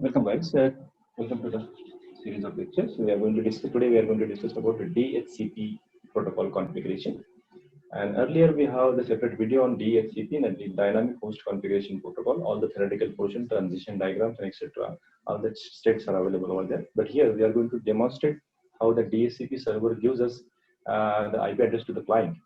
Welcome guys. Welcome to the series of lectures. We are going to discuss today. We are going to discuss about the DHCP protocol configuration. And earlier we have the separate video on DHCP and the dynamic host configuration protocol. All the theoretical portion, transition diagrams, and etc. All the states are available over there. But here we are going to demonstrate how the DHCP server gives us the IP address to the client.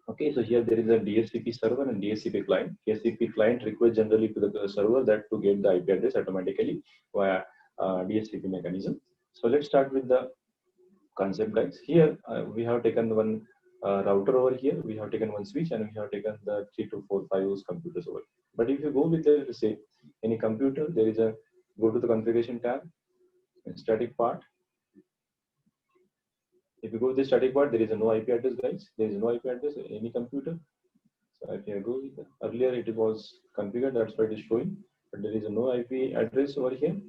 Okay, so here there is a DHCP server and DHCP client. DHCP client requests generally to the server that to get the IP address automatically via DHCP mechanism. So let's start with the concept, guys. Here we have taken one router over here. We have taken one switch and we have taken the 3 to 4, 5 computers over. But if you go with the say any computer, there is a go to the configuration tab, static part. If you go to the static part, there is a no IP address, guys. There is no IP address any computer. So if you go with the, earlier it was configured, that's why it is showing. But there is a no IP address over here.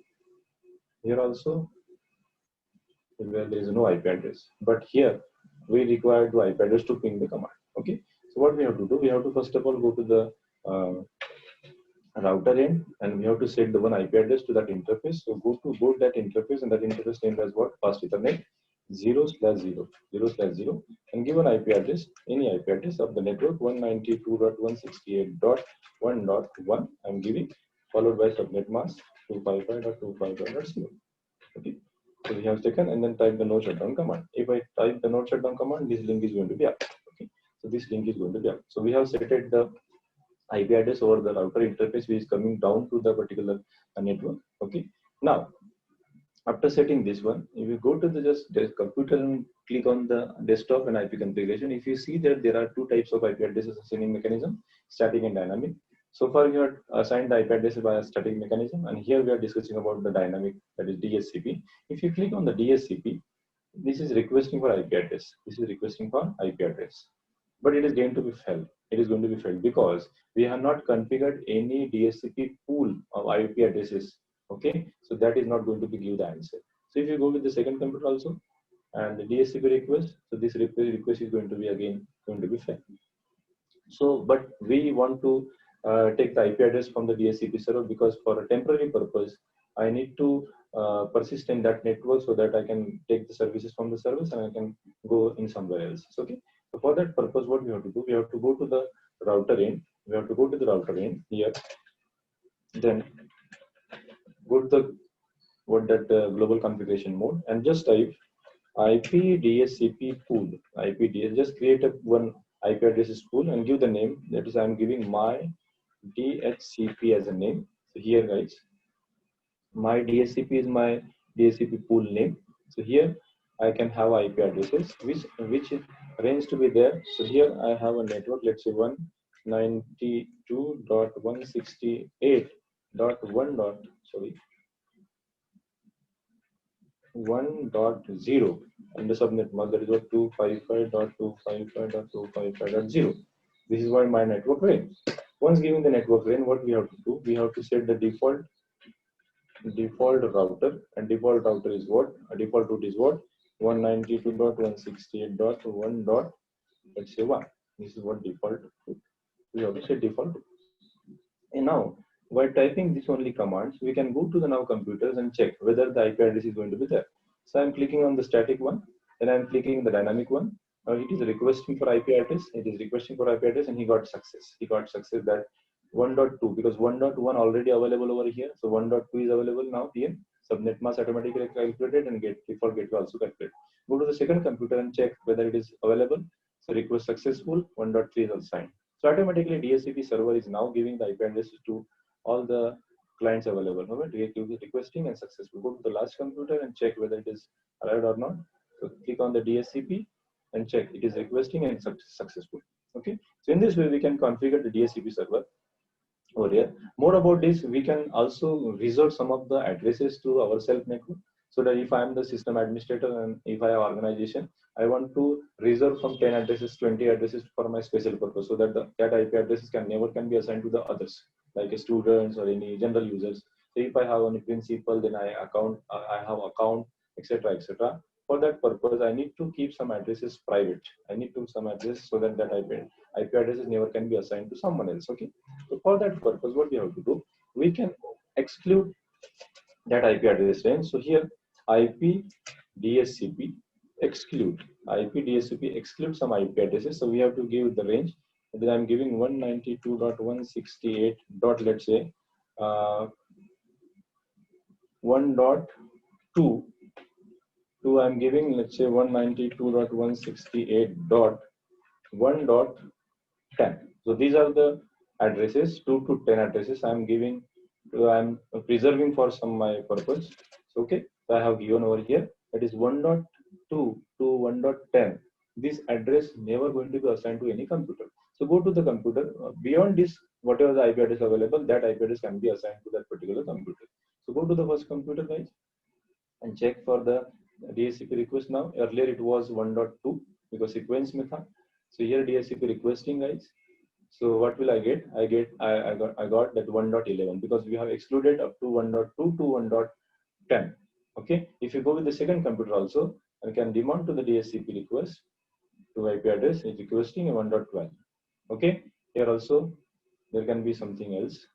Here also, where there is no IP address. But here we require the IP address to ping the command. Okay. So what we have to do, we have to first of all go to the router end and we have to set the one IP address to that interface. So go to both that interface and that interface named as what? Fast Ethernet 0/0 and give an IP address, any IP address of the network 192.168.1.1 I'm giving, followed by subnet mask 255.255.0. Okay. So we have taken and then type the no shutdown command. If I type the no shutdown command, this link is going to be up. Okay. So this link is going to be up. So we have set the IP address over the router interface which is coming down to the particular network. Okay. Now, after setting this one, if you go to the just computer and click on the desktop and IP configuration, if you see that there are two types of IP address assigning mechanism, static and dynamic. So far you have assigned the IP address by a static mechanism, and here we are discussing about the dynamic, that is DHCP. If you click on the DHCP, this is requesting for IP address. This is requesting for IP address, but it is going to be failed. It is going to be failed because we have not configured any DHCP pool of IP addresses. Okay, so that is not going to be give the answer. So if you go with the second computer also and the DHCP request, so this request is going to be again going to be failed. So, but we want to take the IP address from the DHCP server because for a temporary purpose, I need to persist in that network so that I can take the services from the service and I can go in somewhere else. Okay. So for that purpose, what we have to do, we have to go to the router end. We have to go to the router end here. Then go to the global configuration mode and just type IP DHCP pool. IP DHCP. Just create one IP addresses pool and give the name. That is, I'm giving my DHCP as a name. So here, guys, my DHCP is my DHCP pool name. So here I can have IP addresses which range to be there. So here I have a network. Let's say 192.168.1. 1.0 and the subnet mask, that is what 255.255.255.0. This is why my network range. Once given the network range, what we have to do? We have to set the default router, and default router is what? A default route is what? 192.168.1. Let's say 1. This is what default route. We have to set default route. And now, while typing this only commands, we can go to the now computers and check whether the IP address is going to be there. So I'm clicking on the static one, then I'm clicking the dynamic one. It is requesting for IP address. It is requesting for IP address, and he got success. He got success that 1.2 because 1.1 already available over here. So 1.2 is available now here. Subnet mask automatically calculated and default gateway also calculated. Go to the second computer and check whether it is available. So request successful. 1.3 is also signed. So automatically DHCP server is now giving the IP addresses to all the clients available. No, requesting and successful. Go to the last computer and check whether it is arrived or not. So click on the DHCP and check it is requesting and successful. Okay. So in this way we can configure the DHCP server over here. More about this, we can also reserve some of the addresses to our self network. So that if I am the system administrator and if I have organization, I want to reserve from 10 addresses, 20 addresses for my special purpose, so that that IP addresses can never be assigned to the others, like students or any general users. So if I have any principal, then I have account, etc., etc. For that purpose, I need to keep some addresses private. I need to some address so that IP addresses never can be assigned to someone else. Okay. So for that purpose, what we have to do, we can exclude that IP address range. So here IP DHCP exclude some IP addresses. So we have to give the range. Then I'm giving 192.168. Let's say 1.2 to I'm giving, let's say 192.168.1.10. So these are the addresses, 2 to 10 addresses I'm giving, I'm preserving for some my purpose. So, okay, so I have given over here, that is 1.2 to 1.10. This address never going to be assigned to any computer. So go to the computer, beyond this, whatever the IP address available, that IP address can be assigned to that particular computer. So go to the first computer, guys, and check for the DHCP request now. Earlier it was 1.2 because sequence method. So here DHCP requesting, guys. So what will I get? I got that 1.11 because we have excluded up to 1.2 to 1.10. Okay. If you go with the second computer also, I can demand to the DHCP request to IP address is requesting a 1.12. Okay. Here also there can be something else.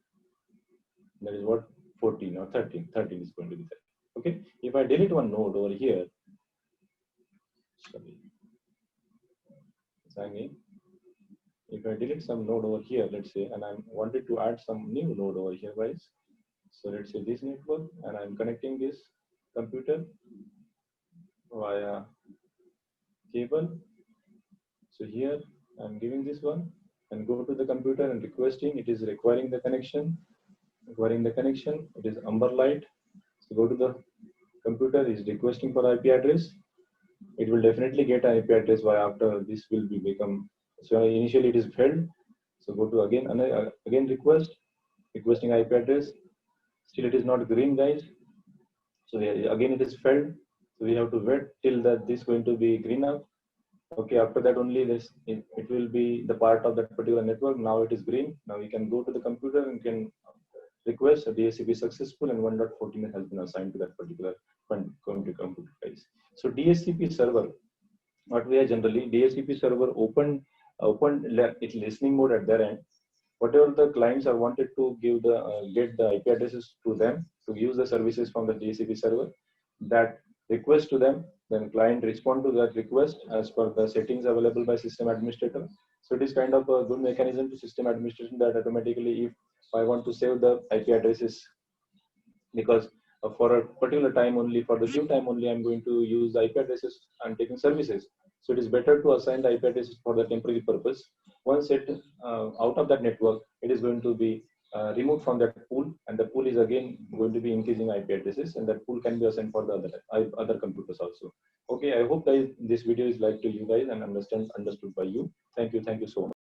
That is what 14 or 13. 13 is going to be there. Okay. If I delete one node over here, sorry, if I delete some node over here, let's say, and I wanted to add some new node over here, guys. So let's say this network, and I'm connecting this computer via cable. So here I'm giving this one and go to the computer and requesting. It is requiring the connection. It is amber light. So go to the computer, is requesting for IP address. It will definitely get an IP address by after this will be become. So initially it is failed. So go to again requesting IP address. Still it is not green, guys. So again it is failed. So we have to wait till that this going to be green up. Okay, after that only it will be the part of that particular network. Now it is green. Now we can go to the computer and can request a DHCP successful and 1.14 has been assigned to that particular computer guys. So DHCP server, what we are generally DHCP server open it listening mode at their end. Whatever the clients are wanted to give the get the IP addresses to them to use the services from the DHCP server, that request to them, then client respond to that request as per the settings available by system administrator. So it is kind of a good mechanism to system administration that automatically, if I want to save the IP addresses, because for a particular time only, for the due time only, I'm going to use the IP addresses I'm taking services. So it is better to assign the IP addresses for the temporary purpose. Once it out of that network, it is going to be removed from that pool, and the pool is again going to be increasing IP addresses, and that pool can be assigned for the other computers also. Okay, I hope guys this video is like to you guys and understood by you. Thank you so much.